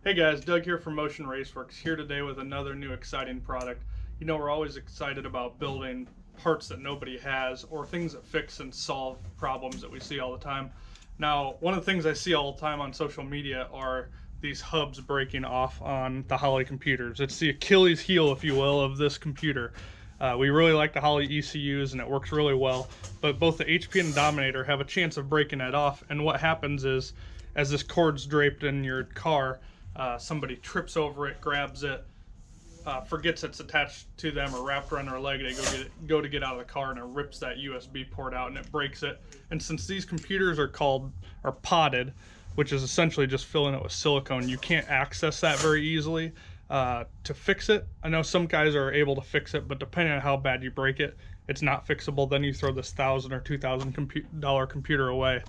Hey guys, Doug here from Motion Raceworks, here today with another new exciting product. You know, we're always excited about building parts that nobody has or things that fix and solve problems that we see all the time. Now, one of the things I see all the time on social media are these hubs breaking off on the Holley computers. It's the Achilles heel, if you will, of this computer. We really like the Holley ECUs and it works really well, but both the HP and the Dominator have a chance of breaking that off, and what happens is, as this cord's draped in your car, somebody trips over it, grabs it, forgets it's attached to them or wrapped around their leg. They go to get out of the car and it rips that USB port out and it breaks it. And since these computers are potted, which is essentially just filling it with silicone, you can't access that very easily. To fix it, I know some guys are able to fix it, but depending on how bad you break it, it's not fixable. Then you throw this $1,000 or $2,000 computer away,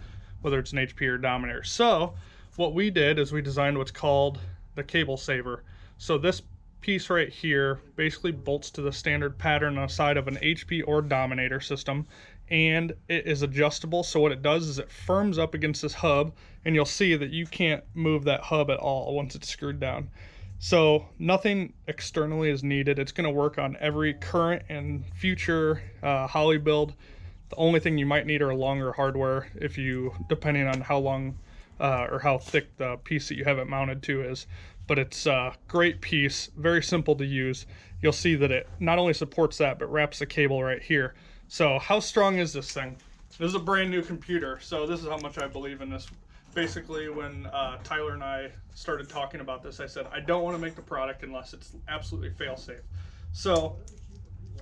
whether it's an HP or Dominator. So what we did is we designed what's called the cable saver. So this piece right here basically bolts to the standard pattern on the side of an HP or Dominator system, and it is adjustable. So what it does is it firms up against this hub, and you'll see that you can't move that hub at all once it's screwed down. So nothing externally is needed. It's going to work on every current and future Holley build. The only thing you might need are longer hardware, depending on how long or how thick the piece that you have it mounted to is. But it's a great piece, very simple to use. You'll see that it not only supports that, but wraps the cable right here. So how strong is this thing? This is a brand new computer, so this is how much I believe in this. Basically, when Tyler and I started talking about this, I said, I don't want to make the product unless it's absolutely fail-safe. So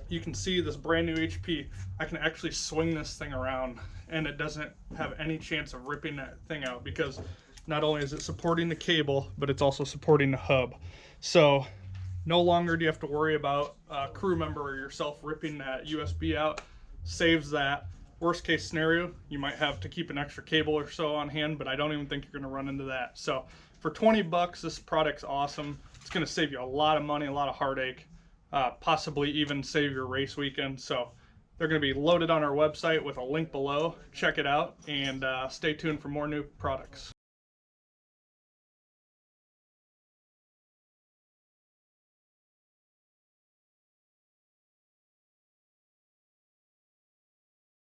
you can see this brand new HP, I can actually swing this thing around and it doesn't have any chance of ripping that thing out, because not only is it supporting the cable, but it's also supporting the hub. So no longer do you have to worry about a crew member or yourself ripping that USB out. Saves that. Worst case scenario, you might have to keep an extra cable or so on hand, but I don't even think you're going to run into that. So for 20 bucks, this product's awesome. It's going to save you a lot of money, a lot of heartache, possibly even save your race weekend. So they're going to be loaded on our website with a link below. Check it out and stay tuned for more new products.